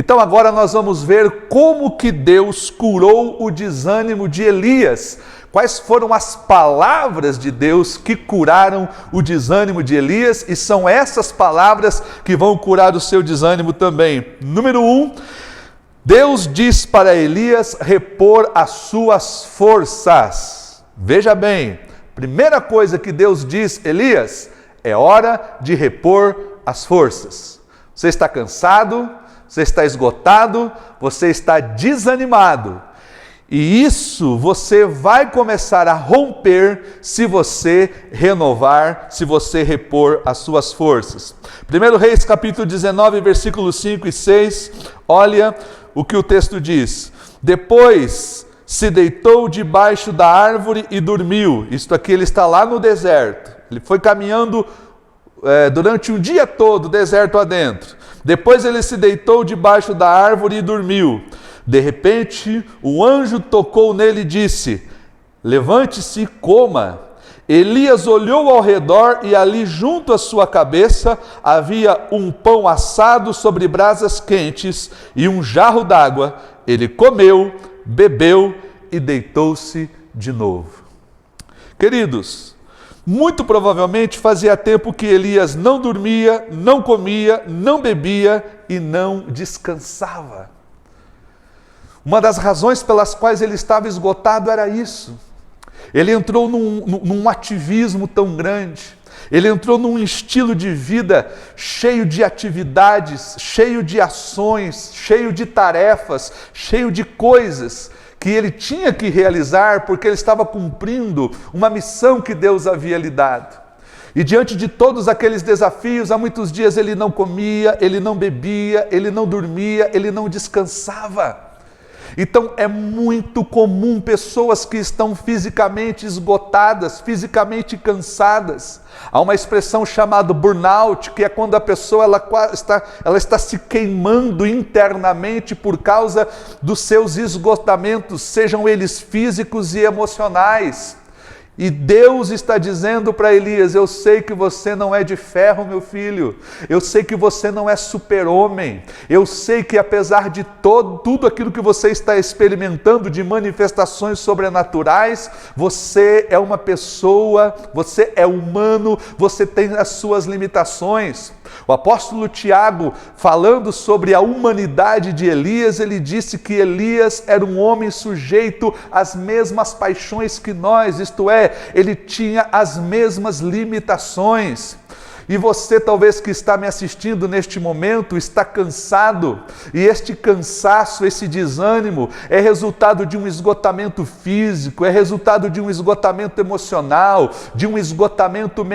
Então agora nós vamos ver como que Deus curou o desânimo de Elias. Quais foram as palavras de Deus que curaram o desânimo de Elias? E são essas palavras que vão curar o seu desânimo também. Número 1, Deus diz para Elias repor as suas forças. Veja bem, primeira coisa que Deus diz, Elias, é hora de repor as forças. Você está cansado, você está esgotado, você está desanimado. E isso você vai começar a romper se você renovar, se você repor as suas forças. 1 Reis capítulo 19, versículos 5 e 6, olha o que o texto diz. Depois se deitou debaixo da árvore e dormiu. Isto aqui, ele está lá no deserto. Ele foi caminhando durante um dia todo, deserto adentro. Depois ele se deitou debaixo da árvore e dormiu. De repente, o anjo tocou nele e disse: levante-se e coma. Elias olhou ao redor e ali junto à sua cabeça havia um pão assado sobre brasas quentes e um jarro d'água. Ele comeu, bebeu e deitou-se de novo. Queridos, muito provavelmente fazia tempo que Elias não dormia, não comia, não bebia e não descansava. Uma das razões pelas quais ele estava esgotado era isso. Ele entrou num ativismo tão grande, ele entrou num estilo de vida cheio de atividades, cheio de ações, cheio de tarefas, cheio de coisas que ele tinha que realizar porque ele estava cumprindo uma missão que Deus havia lhe dado. E diante de todos aqueles desafios, há muitos dias ele não comia, ele não bebia, ele não dormia, ele não descansava. Então é muito comum pessoas que estão fisicamente esgotadas, fisicamente cansadas. Há uma expressão chamada burnout, que é quando a pessoa ela está se queimando internamente por causa dos seus esgotamentos, sejam eles físicos e emocionais. E Deus está dizendo para Elias: eu sei que você não é de ferro, meu filho. Eu sei que você não é super-homem. Eu sei que apesar de tudo aquilo que você está experimentando de manifestações sobrenaturais, você é uma pessoa, você é humano, você tem as suas limitações. O apóstolo Tiago, falando sobre a humanidade de Elias, ele disse que Elias era um homem sujeito às mesmas paixões que nós, isto é, ele tinha as mesmas limitações. E você talvez que está me assistindo neste momento está cansado, e este cansaço, esse desânimo é resultado de um esgotamento físico, é resultado de um esgotamento emocional, de um esgotamento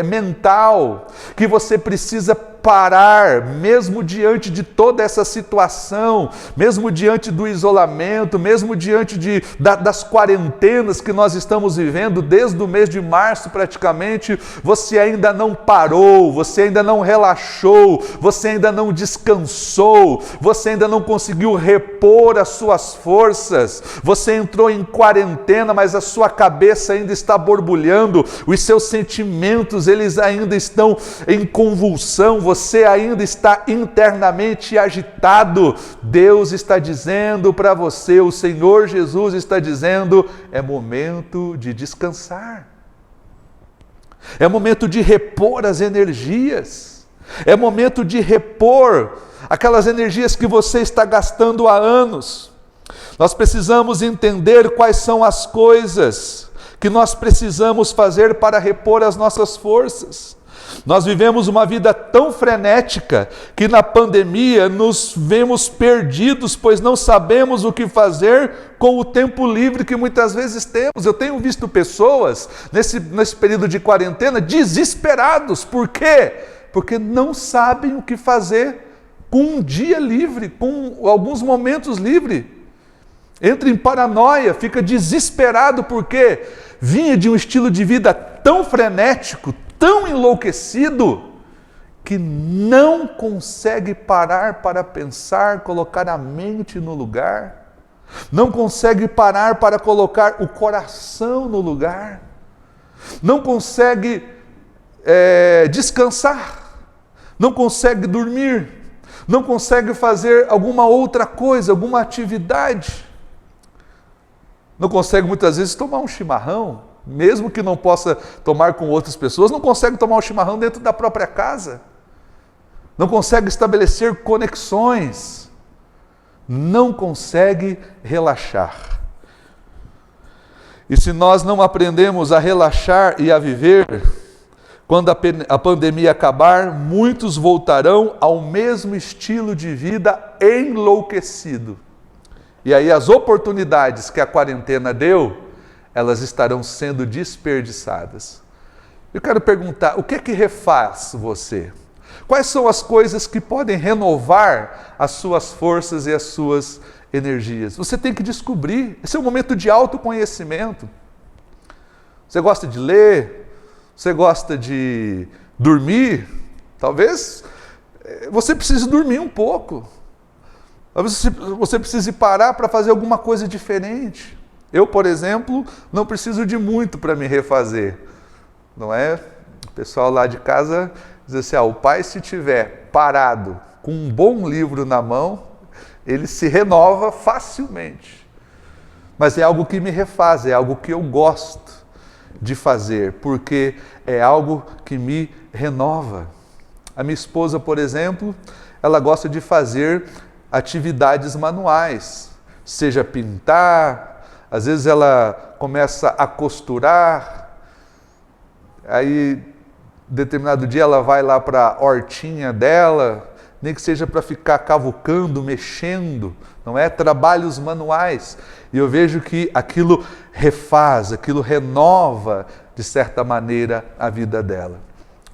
mental, que você precisa parar, mesmo diante de toda essa situação, mesmo diante do isolamento, mesmo diante das quarentenas que nós estamos vivendo desde o mês de março praticamente, você ainda não parou, você ainda não relaxou, você ainda não descansou, você ainda não conseguiu repor as suas forças, você entrou em quarentena, mas a sua cabeça ainda está borbulhando, os seus sentimentos eles ainda estão em convulsão, você ainda está internamente agitado. Deus está dizendo para você, o Senhor Jesus está dizendo: é momento de descansar. É momento de repor as energias. É momento de repor aquelas energias que você está gastando há anos. Nós precisamos entender quais são as coisas que nós precisamos fazer para repor as nossas forças. Nós vivemos uma vida tão frenética que na pandemia nos vemos perdidos, pois não sabemos o que fazer com o tempo livre que muitas vezes temos. Eu tenho visto pessoas nesse período de quarentena desesperados. Por quê? Porque não sabem o que fazer com um dia livre, com alguns momentos livres. Entra em paranoia, fica desesperado porque vinha de um estilo de vida tão frenético, tão enlouquecido, que não consegue parar para pensar, colocar a mente no lugar, não consegue parar para colocar o coração no lugar, não consegue descansar, não consegue dormir, não consegue fazer alguma outra coisa, alguma atividade. Não consegue muitas vezes tomar um chimarrão, mesmo que não possa tomar com outras pessoas, não consegue tomar um chimarrão dentro da própria casa. Não consegue estabelecer conexões. Não consegue relaxar. E se nós não aprendemos a relaxar e a viver, quando a pandemia acabar, muitos voltarão ao mesmo estilo de vida enlouquecido. E aí as oportunidades que a quarentena deu, elas estarão sendo desperdiçadas. Eu quero perguntar, o que é que refaz você? Quais são as coisas que podem renovar as suas forças e as suas energias? Você tem que descobrir. Esse é um momento de autoconhecimento. Você gosta de ler? Você gosta de dormir? Talvez você precise dormir um pouco. Talvez você precise parar para fazer alguma coisa diferente. Eu, por exemplo, não preciso de muito para me refazer. Não é? O pessoal lá de casa diz assim, o pai, se tiver parado com um bom livro na mão, ele se renova facilmente. Mas é algo que me refaz, é algo que eu gosto de fazer, porque é algo que me renova. A minha esposa, por exemplo, ela gosta de fazer atividades manuais, seja pintar, às vezes ela começa a costurar, aí determinado dia ela vai lá para a hortinha dela, nem que seja para ficar cavucando, mexendo, não é? Trabalhos manuais. E eu vejo que aquilo refaz, aquilo renova, de certa maneira, a vida dela.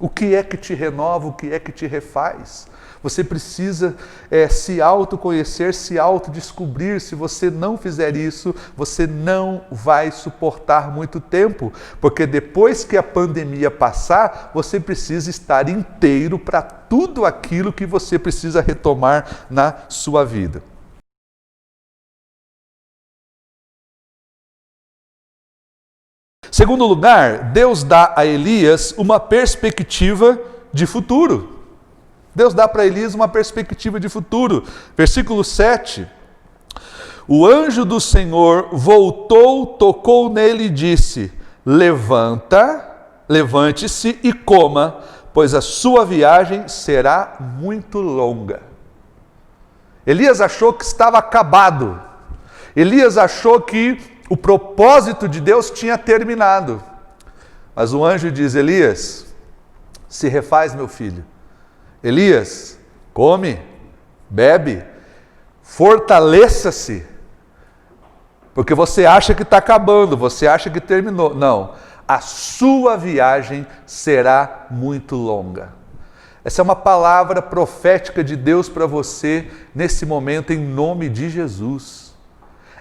O que é que te renova, o que é que te refaz? Você precisa se autoconhecer, se autodescobrir. Se você não fizer isso, você não vai suportar muito tempo, porque depois que a pandemia passar, você precisa estar inteiro para tudo aquilo que você precisa retomar na sua vida. Segundo lugar, Deus dá a Elias uma perspectiva de futuro. Deus dá para Elias uma perspectiva de futuro. Versículo 7. O anjo do Senhor voltou, tocou nele e disse: levante-se e coma, pois a sua viagem será muito longa. Elias achou que estava acabado. Elias achou que o propósito de Deus tinha terminado. Mas o anjo diz: Elias, se refaz, meu filho. Elias, come, bebe, fortaleça-se, porque você acha que está acabando, você acha que terminou. Não, a sua viagem será muito longa. Essa é uma palavra profética de Deus para você nesse momento, em nome de Jesus.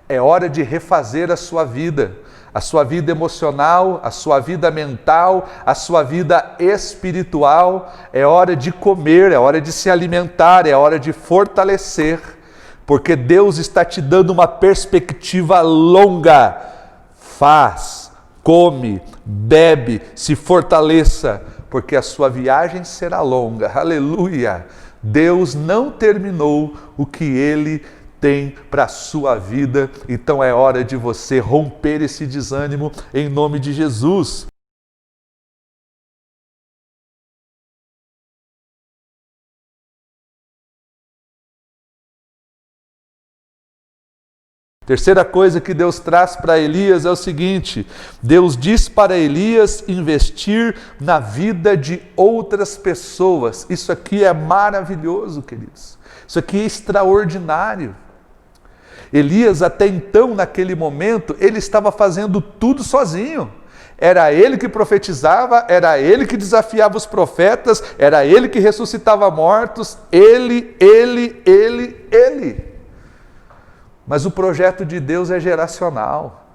É hora de refazer a sua vida emocional, a sua vida mental, a sua vida espiritual. É hora de comer, é hora de se alimentar, é hora de fortalecer, porque Deus está te dando uma perspectiva longa. Faz, come, bebe, se fortaleça, porque a sua viagem será longa. Aleluia! Deus não terminou o que Ele tem para a sua vida, então é hora de você romper esse desânimo em nome de Jesus. Terceira coisa que Deus traz para Elias é o seguinte: Deus diz para Elias investir na vida de outras pessoas. Isso aqui é maravilhoso, queridos. Isso aqui é extraordinário. Elias, até então, naquele momento, ele estava fazendo tudo sozinho. Era ele que profetizava, era ele que desafiava os profetas, era ele que ressuscitava mortos, ele. Mas o projeto de Deus é geracional.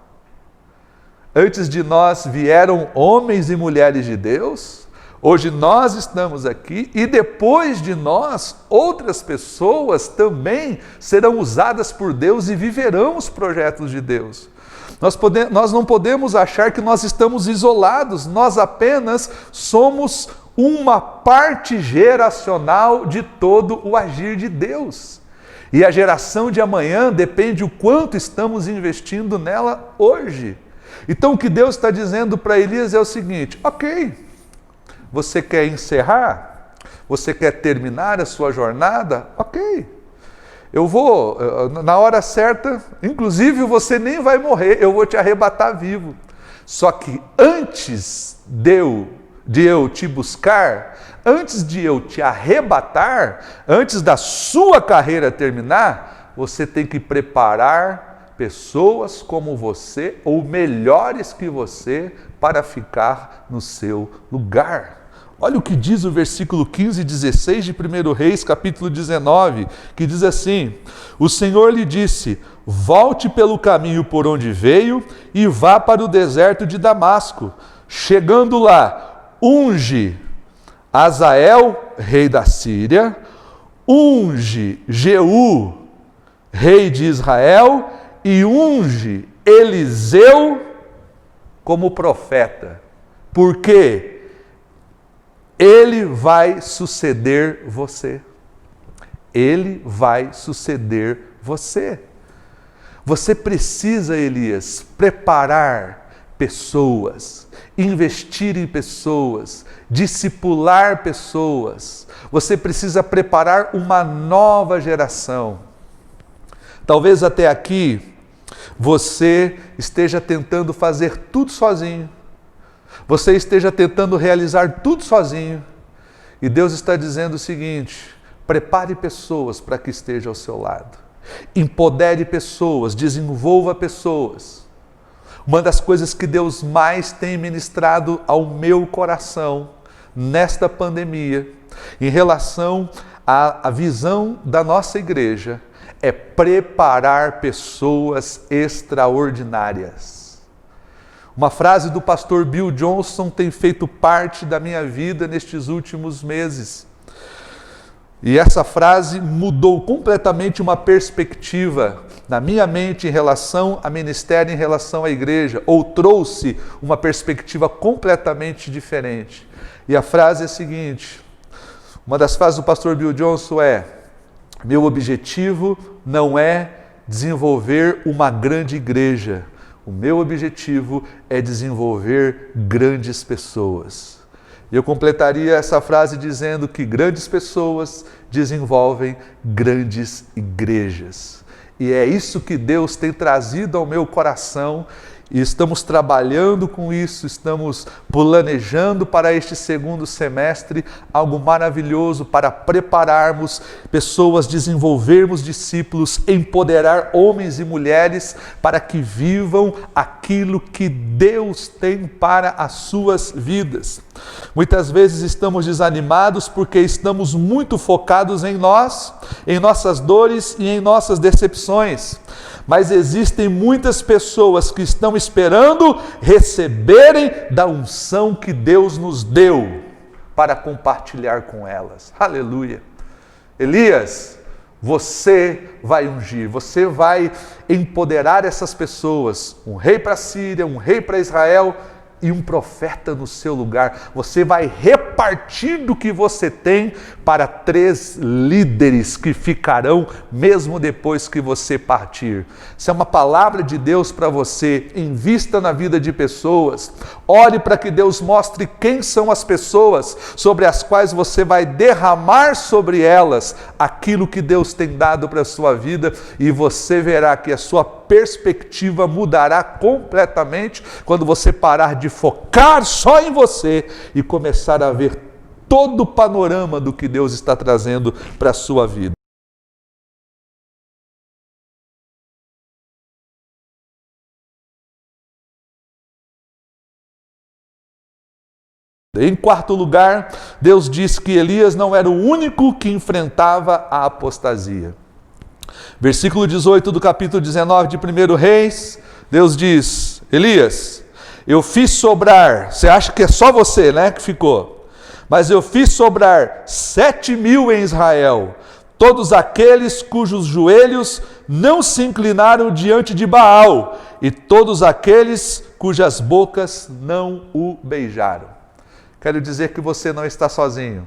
Antes de nós vieram homens e mulheres de Deus, hoje nós estamos aqui e depois de nós, outras pessoas também serão usadas por Deus e viverão os projetos de Deus. Nós não podemos achar que nós estamos isolados, nós apenas somos uma parte geracional de todo o agir de Deus. E a geração de amanhã depende o quanto estamos investindo nela hoje. Então o que Deus está dizendo para Elias é o seguinte: ok, você quer encerrar? Você quer terminar a sua jornada? Ok, eu vou, na hora certa, inclusive você nem vai morrer, eu vou te arrebatar vivo. Só que antes de eu te buscar, antes de eu te arrebatar, antes da sua carreira terminar, você tem que preparar pessoas como você, ou melhores que você, para ficar no seu lugar. Olha o que diz o versículo 15 e 16 de 1 Reis, capítulo 19, que diz assim: o Senhor lhe disse: volte pelo caminho por onde veio e vá para o deserto de Damasco. Chegando lá, unge Azael, rei da Síria, unge Jeú, rei de Israel, e unge Eliseu como profeta, porque ele vai suceder você. Ele vai suceder você. Você precisa, Elias, preparar pessoas, investir em pessoas, discipular pessoas. Você precisa preparar uma nova geração. Talvez até aqui você esteja tentando fazer tudo sozinho. Você esteja tentando realizar tudo sozinho. E Deus está dizendo o seguinte: prepare pessoas para que estejam ao seu lado. Empodere pessoas, desenvolva pessoas. Uma das coisas que Deus mais tem ministrado ao meu coração nesta pandemia, em relação à visão da nossa igreja, é preparar pessoas extraordinárias. Uma frase do pastor Bill Johnson tem feito parte da minha vida nestes últimos meses. E essa frase mudou completamente uma perspectiva na minha mente em relação a ministério, em relação à igreja, ou trouxe uma perspectiva completamente diferente. E a frase é a seguinte, uma das frases do pastor Bill Johnson é: meu objetivo não é desenvolver uma grande igreja, o meu objetivo é desenvolver grandes pessoas. E eu completaria essa frase dizendo que grandes pessoas desenvolvem grandes igrejas. E é isso que Deus tem trazido ao meu coração, e estamos trabalhando com isso, estamos planejando para este segundo semestre algo maravilhoso para prepararmos pessoas, desenvolvermos discípulos, empoderar homens e mulheres para que vivam aquilo que Deus tem para as suas vidas. Muitas vezes estamos desanimados porque estamos muito focados em nós, em nossas dores e em nossas decepções. Mas existem muitas pessoas que estão esperando receberem da unção que Deus nos deu para compartilhar com elas. Aleluia! Elias, você vai ungir, você vai empoderar essas pessoas. Um rei para a Síria, um rei para Israel e um profeta no seu lugar. Você vai repartir do que você tem para 3 líderes que ficarão mesmo depois que você partir. Isso é uma palavra de Deus para você. Invista na vida de pessoas. Ore para que Deus mostre quem são as pessoas sobre as quais você vai derramar sobre elas aquilo que Deus tem dado para a sua vida, e você verá que a sua perspectiva mudará completamente quando você parar de focar só em você e começar a ver todo o panorama do que Deus está trazendo para a sua vida. Em quarto lugar, Deus diz que Elias não era o único que enfrentava a apostasia. Versículo 18 do capítulo 19 de 1 Reis, Deus diz: Elias, eu fiz sobrar, você acha que é só você, né, que ficou? Mas eu fiz sobrar 7.000 em Israel, todos aqueles cujos joelhos não se inclinaram diante de Baal, e todos aqueles cujas bocas não o beijaram. Quero dizer que você não está sozinho.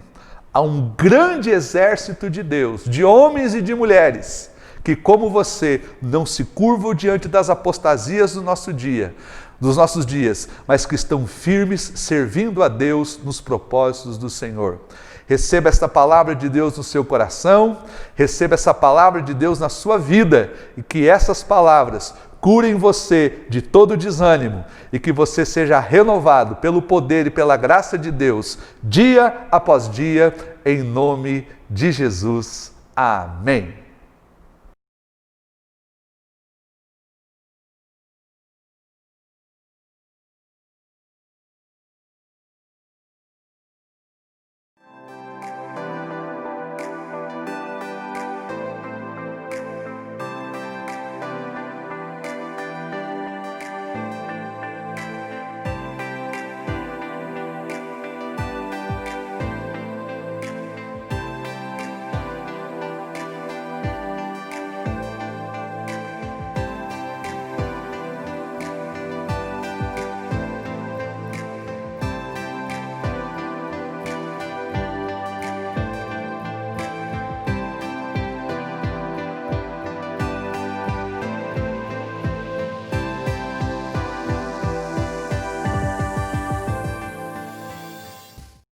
Há um grande exército de Deus, de homens e de mulheres, que como você não se curvam diante das apostasias dos nossos dias, mas que estão firmes servindo a Deus nos propósitos do Senhor. Receba esta palavra de Deus no seu coração, receba essa palavra de Deus na sua vida e que essas palavras curem você de todo desânimo e que você seja renovado pelo poder e pela graça de Deus, dia após dia, em nome de Jesus. Amém.